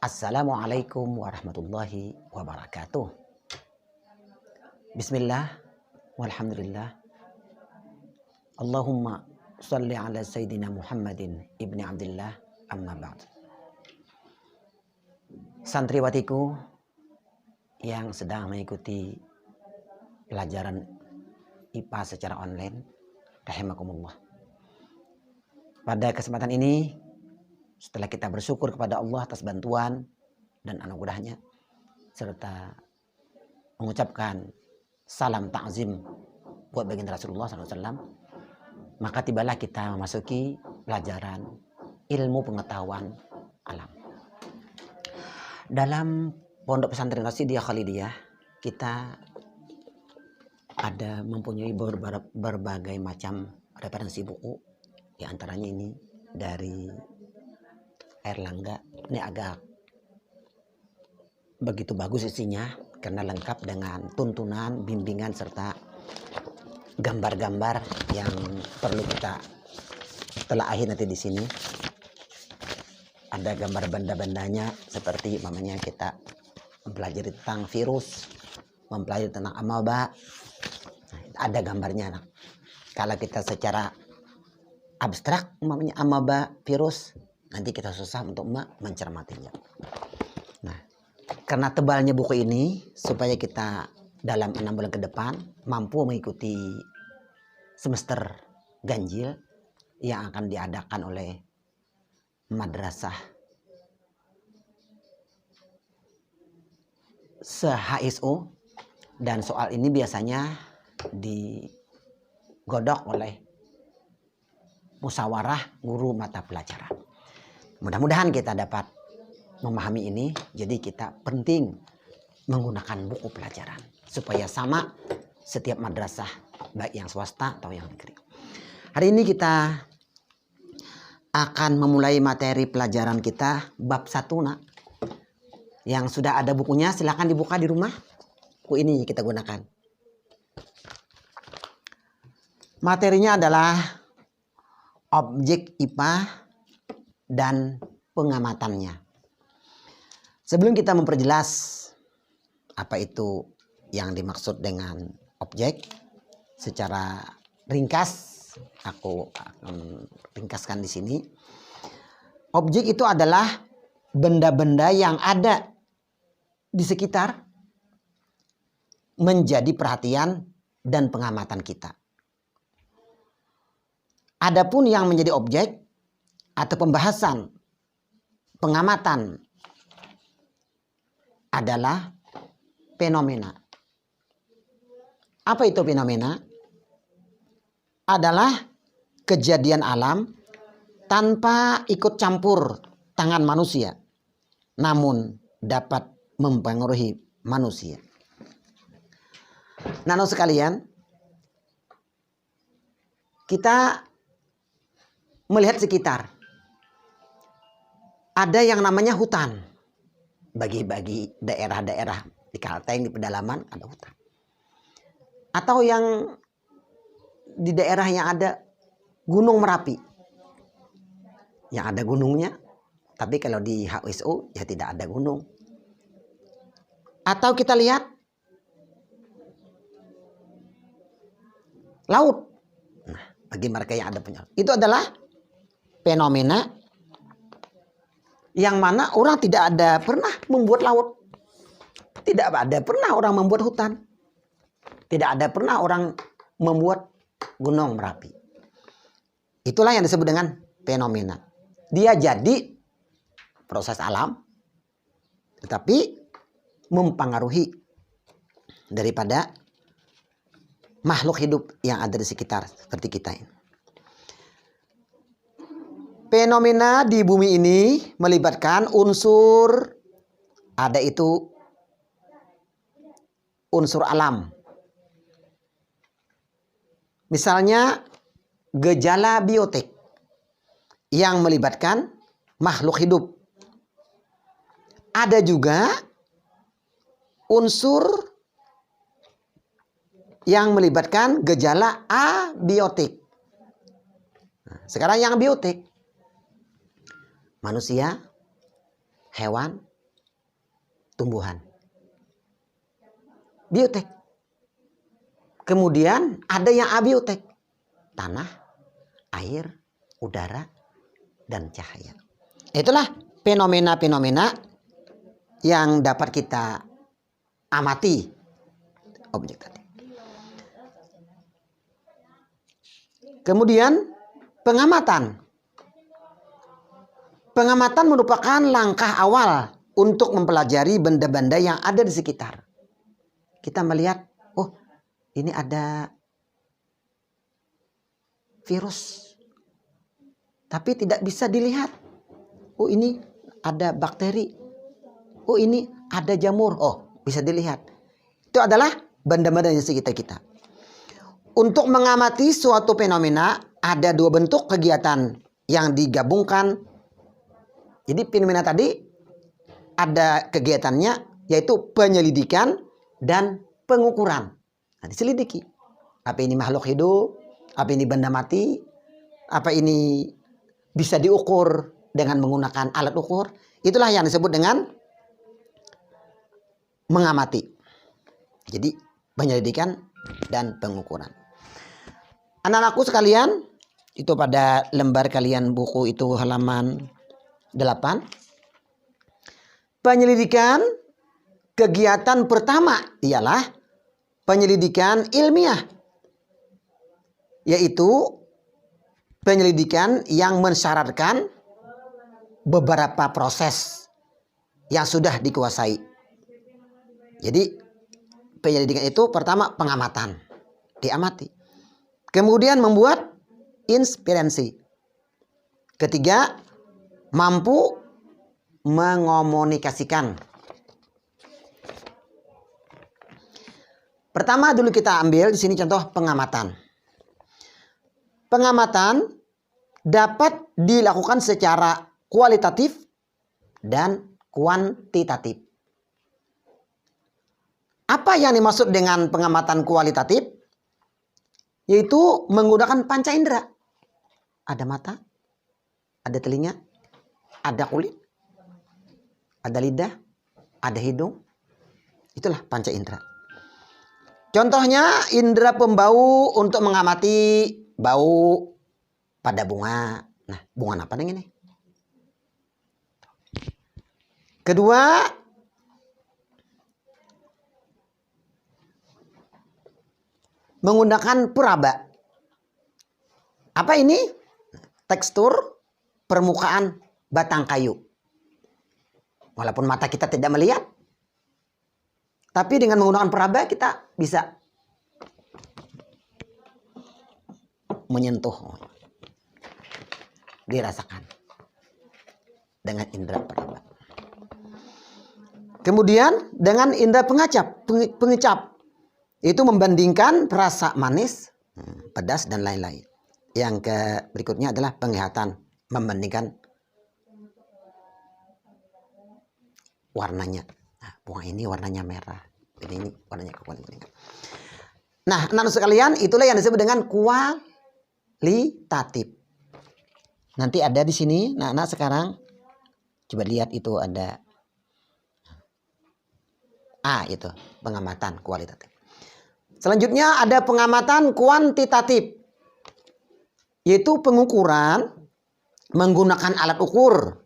Assalamualaikum warahmatullahi wabarakatuh. Bismillah, walhamdulillah. Allahumma salli ala Sayyidina Muhammadin ibni Abdillah, amma ba'd. Santriwatiku yang sedang mengikuti pelajaran IPA secara online, rahimakumullah. Pada kesempatan ini, setelah kita bersyukur kepada Allah atas bantuan dan anugerahnya, serta mengucapkan salam ta'zim buat baginda Rasulullah SAW, maka tibalah kita memasuki pelajaran ilmu pengetahuan alam. Dalam Pondok Pesantren Rasidiyah Khalidiyah, kita ada mempunyai berbagai macam referensi buku. Di antaranya ini dari Airlangga. Ini agak begitu bagus isinya karena lengkap dengan tuntunan, bimbingan serta gambar-gambar yang perlu kita telaahi nanti di sini. Ada gambar benda-bendanya seperti namanya kita mempelajari tentang virus, mempelajari tentang amaba. Nah, ada gambarnya. Nah, kalau kita secara abstrak namanya amaba virus, nanti kita susah untuk mencermatinya. Nah, karena tebalnya buku ini, supaya kita dalam 6 bulan ke depan mampu mengikuti semester ganjil yang akan diadakan oleh madrasah se-HSO, dan soal ini biasanya digodok oleh musyawarah guru mata pelajaran. Mudah-mudahan kita dapat memahami ini. Jadi kita penting menggunakan buku pelajaran supaya sama setiap madrasah, baik yang swasta atau yang negeri. Hari ini kita akan memulai materi pelajaran kita bab 1, nak. Yang sudah ada bukunya silakan dibuka di rumah. Buku ini kita gunakan. Materinya adalah objek IPA dan pengamatannya. Sebelum kita memperjelas apa itu yang dimaksud dengan objek, secara ringkas aku akan ringkaskan di sini. Objek itu adalah benda-benda yang ada di sekitar menjadi perhatian dan pengamatan kita. Adapun yang menjadi objek atau pembahasan pengamatan adalah fenomena. Apa itu fenomena? Adalah kejadian alam tanpa ikut campur tangan manusia, namun dapat mempengaruhi manusia. Nano sekalian, kita melihat sekitar. Ada yang namanya hutan. Bagi daerah-daerah di Kalteng, di pedalaman ada hutan. Atau yang di daerah yang ada Gunung Merapi. Yang ada gunungnya. Tapi kalau di HSO ya tidak ada gunung. Atau kita lihat laut. Nah, bagi mereka yang ada punya. Itu adalah fenomena yang mana orang tidak ada pernah membuat laut. Tidak ada pernah orang membuat hutan. Tidak ada pernah orang membuat gunung Merapi. Itulah yang disebut dengan fenomena. Dia jadi proses alam, tetapi mempengaruhi daripada makhluk hidup yang ada di sekitar seperti kita ini. Fenomena di bumi ini melibatkan unsur, ada itu unsur alam. Misalnya gejala biotik yang melibatkan makhluk hidup. Ada juga unsur yang melibatkan gejala abiotik. Sekarang yang biotik, manusia, hewan, tumbuhan. Biotek. Kemudian ada yang abiotek. Tanah, air, udara, dan cahaya. Itulah fenomena-fenomena yang dapat kita amati objek tadi. Kemudian pengamatan. Pengamatan merupakan langkah awal untuk mempelajari benda-benda yang ada di sekitar. Kita melihat, oh ini ada virus, tapi tidak bisa dilihat. Oh ini ada bakteri. Oh ini ada jamur. Oh bisa dilihat. Itu adalah benda-benda di sekitar kita. Untuk mengamati suatu fenomena ada dua bentuk kegiatan yang digabungkan. Jadi fenomena tadi ada kegiatannya yaitu penyelidikan dan pengukuran. Nah, diselidiki. Apa ini makhluk hidup? Apa ini benda mati? Apa ini bisa diukur dengan menggunakan alat ukur? Itulah yang disebut dengan mengamati. Jadi penyelidikan dan pengukuran. Anak-anakku sekalian, itu pada lembar kalian buku itu halaman 8. Penyelidikan kegiatan pertama ialah penyelidikan ilmiah, yaitu penyelidikan yang mensyaratkan beberapa proses yang sudah dikuasai. Jadi penyelidikan itu pertama pengamatan, diamati. Kemudian membuat inspirasi. Ketiga, mampu mengomunikasikan. Pertama dulu kita ambil di sini contoh pengamatan. Pengamatan dapat dilakukan secara kualitatif dan kuantitatif. Apa yang dimaksud dengan pengamatan kualitatif? Yaitu menggunakan panca indera. Ada mata, ada telinga, ada kulit, ada lidah, ada hidung. Itulah panca indera. Contohnya indera pembau untuk mengamati bau pada bunga. Nah, bunga apa ini? Kedua, menggunakan peraba. Apa ini? Tekstur permukaan batang kayu. Walaupun mata kita tidak melihat, tapi dengan menggunakan peraba kita bisa menyentuh, dirasakan dengan indera peraba. Kemudian dengan indera pengecap, itu membandingkan rasa manis, pedas dan lain-lain. Yang berikutnya adalah penglihatan, membandingkan warnanya. Nah, bunga ini warnanya merah, ini warnanya kekuning. Nah, anak-anak sekalian, itulah yang disebut dengan kualitatif. Nanti ada di sini, nah anak sekarang coba lihat itu ada itu pengamatan kualitatif. Selanjutnya ada pengamatan kuantitatif, yaitu pengukuran menggunakan alat ukur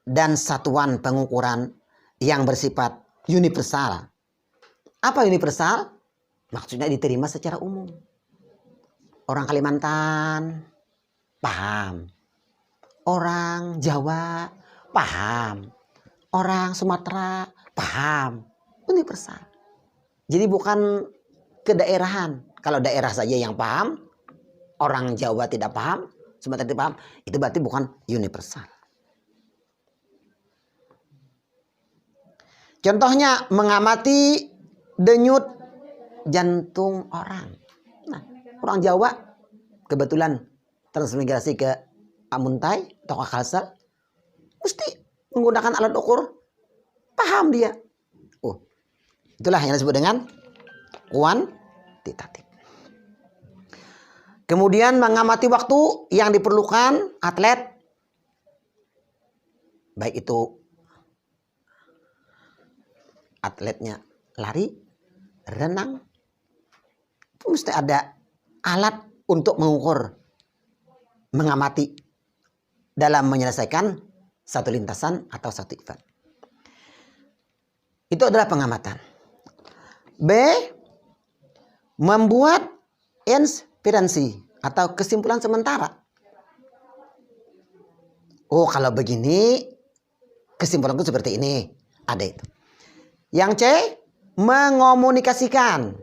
dan satuan pengukuran yang bersifat universal. Apa universal? Maksudnya diterima secara umum. Orang Kalimantan paham, orang Jawa paham, orang Sumatera paham, universal. Jadi bukan kedaerahan. Kalau daerah saja yang paham, orang Jawa tidak paham, Sumatera tidak paham, itu berarti bukan universal. Contohnya mengamati denyut jantung orang. Nah, orang Jawa kebetulan transmigrasi ke Amuntai atau ke Kalsel, mesti menggunakan alat ukur, paham dia. Itulah yang disebut dengan kuantitatif. Kemudian mengamati waktu yang diperlukan atlet, baik itu atletnya lari, renang, itu mesti ada alat untuk mengukur, mengamati dalam menyelesaikan satu lintasan atau satu event. Itu adalah pengamatan. B. Membuat inferensi atau kesimpulan sementara. Oh, kalau begini kesimpulanku seperti ini. Ada itu. Yang C. Mengomunikasikan.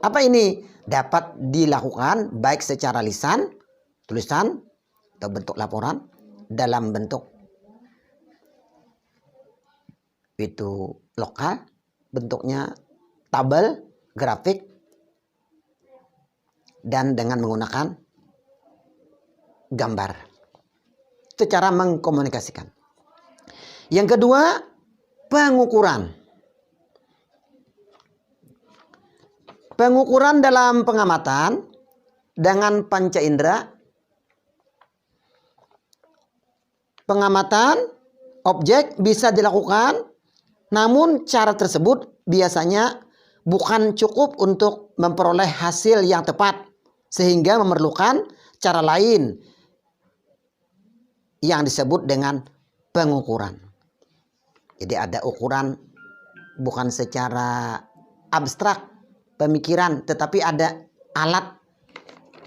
Apa ini? Dapat dilakukan baik secara lisan, tulisan, atau bentuk laporan, dalam bentuk itu lokal, bentuknya tabel, grafik, dan dengan menggunakan gambar. Itu cara mengkomunikasikan. Yang kedua, pengukuran. Pengukuran dalam pengamatan dengan panca indera. Pengamatan objek bisa dilakukan, namun cara tersebut biasanya bukan cukup untuk memperoleh hasil yang tepat, sehingga memerlukan cara lain yang disebut dengan pengukuran. Jadi ada ukuran bukan secara abstrak pemikiran, tetapi ada alat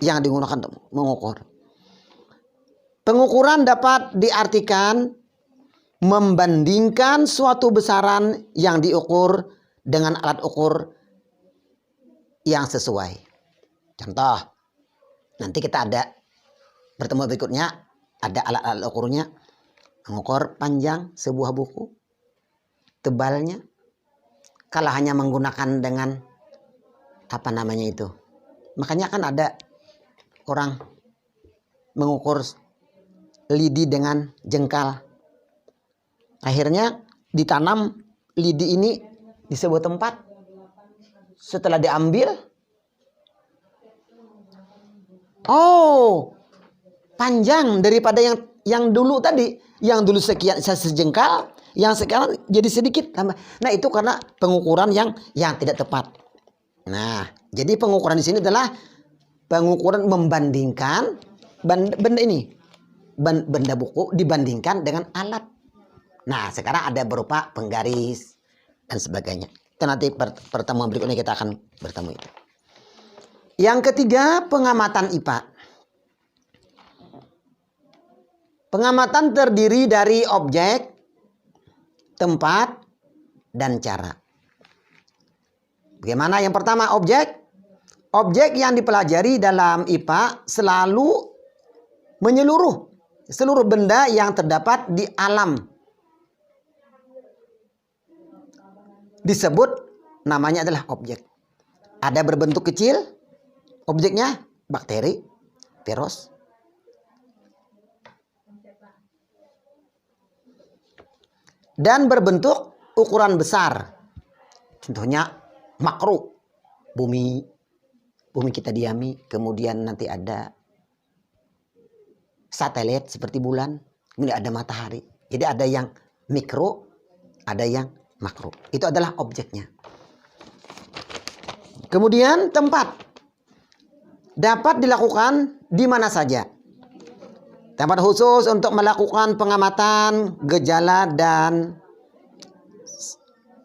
yang digunakan untuk mengukur. Pengukuran dapat diartikan membandingkan suatu besaran yang diukur dengan alat ukur yang sesuai. Contoh, nanti kita ada pertemuan berikutnya, ada alat-alat ukurnya, mengukur panjang sebuah buku, tebalnya. Kalau hanya menggunakan dengan apa namanya itu, makanya kan ada orang mengukur lidi dengan jengkal. Akhirnya ditanam lidi ini di sebuah tempat. Setelah diambil, oh, panjang daripada yang dulu tadi. Yang dulu sekian sejengkal, yang sekarang jadi sedikit tambah. Nah, itu karena pengukuran yang tidak tepat. Nah, jadi pengukuran di sini adalah pengukuran membandingkan benda buku dibandingkan dengan alat. Nah, sekarang ada berupa penggaris dan sebagainya. Itu nanti pertemuan berikutnya kita akan bertemu itu. Yang ketiga, pengamatan IPA. Pengamatan terdiri dari objek, tempat, dan cara. Bagaimana? Yang pertama, objek. Objek yang dipelajari dalam IPA selalu menyeluruh seluruh benda yang terdapat di alam. Disebut namanya adalah objek. Ada berbentuk kecil, objeknya bakteri, virus. Dan berbentuk ukuran besar. Contohnya makro, bumi kita diami, kemudian nanti ada satelit seperti bulan, kemudian ada matahari. Jadi ada yang mikro, ada yang makro. Itu adalah objeknya. Kemudian tempat. Dapat dilakukan di mana saja. Tempat khusus untuk melakukan pengamatan gejala dan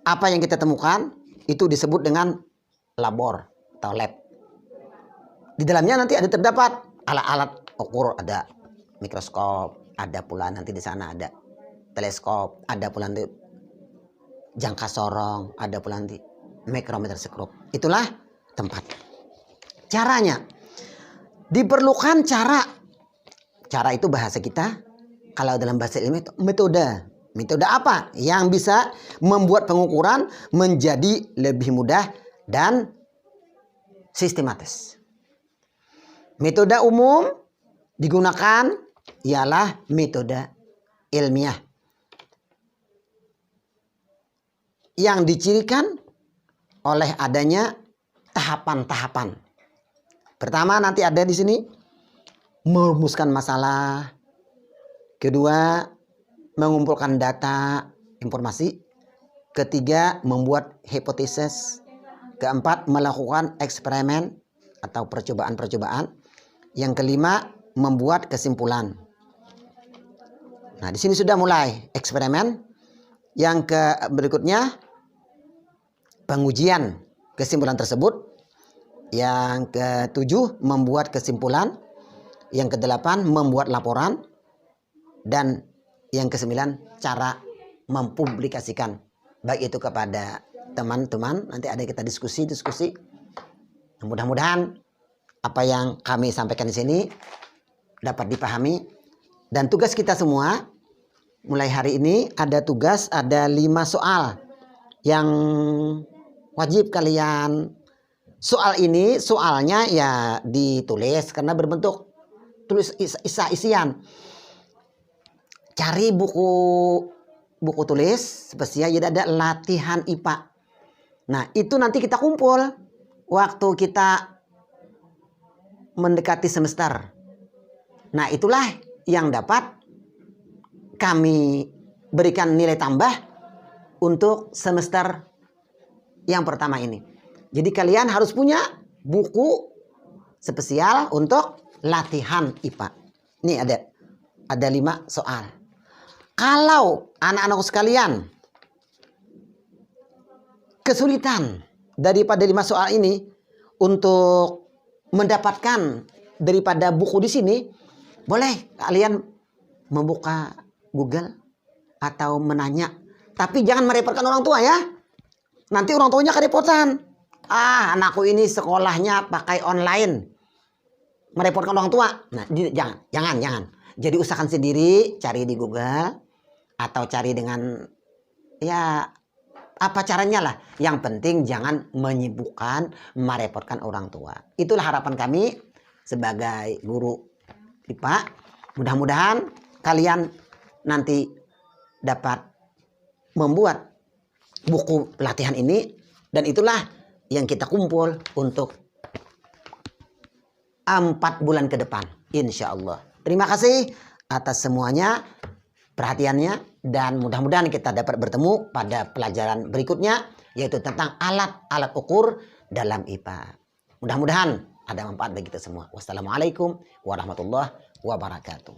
apa yang kita temukan itu disebut dengan labor atau lab. Di dalamnya nanti ada terdapat alat-alat ukur, ada mikroskop, ada pula nanti di sana ada teleskop, ada pula nanti jangka sorong, ada pula nanti mikrometer skop. Itulah tempat. Caranya diperlukan cara. Cara itu bahasa kita. Kalau dalam bahasa ilmiah itu metode. Metode apa? Yang bisa membuat pengukuran menjadi lebih mudah dan sistematis. Metode umum digunakan ialah metode ilmiah yang dicirikan oleh adanya tahapan-tahapan. Pertama nanti ada di sini merumuskan masalah. Kedua, mengumpulkan data, informasi. Ketiga, membuat hipotesis. Keempat, melakukan eksperimen atau percobaan-percobaan. Yang kelima, membuat kesimpulan. Nah, di sini sudah mulai eksperimen. Yang berikutnya, pengujian kesimpulan tersebut. Yang ketujuh, membuat kesimpulan. Yang kedelapan, membuat laporan. Dan yang kesembilan, cara mempublikasikan. Baik itu kepada teman-teman, nanti ada kita diskusi. Mudah-mudahan apa yang kami sampaikan di sini dapat dipahami. Dan tugas kita semua, mulai hari ini ada 5 soal yang wajib kalian. Soal ini soalnya ya ditulis karena berbentuk tulis isian. Cari buku tulis spesial, jadi ada latihan IPA. Nah, itu nanti kita kumpul waktu kita mendekati semester. Nah, itulah yang dapat kami berikan nilai tambah untuk semester yang pertama ini. Jadi kalian harus punya buku spesial untuk latihan IPA. Ini ada 5 soal. Kalau anak-anakku sekalian kesulitan daripada 5 soal ini untuk mendapatkan daripada buku di sini, boleh kalian membuka Google atau menanya. Tapi jangan merepotkan orang tua ya. Nanti orang tuanya kerepotan. Anakku ini sekolahnya pakai online. Merepotkan orang tua. Nah, jangan. Jadi usahakan sendiri, cari di Google atau cari dengan ya apa caranya lah. Yang penting jangan menyibukkan, merepotkan orang tua. Itulah harapan kami sebagai guru IPA. Mudah-mudahan kalian nanti dapat membuat buku pelatihan ini, dan itulah yang kita kumpul untuk 4 bulan ke depan, insya Allah. Terima kasih atas semuanya perhatiannya, dan mudah-mudahan kita dapat bertemu pada pelajaran berikutnya, yaitu tentang alat-alat ukur dalam IPA. Mudah-mudahan ada manfaat bagi kita semua. Wassalamualaikum warahmatullahi wabarakatuh.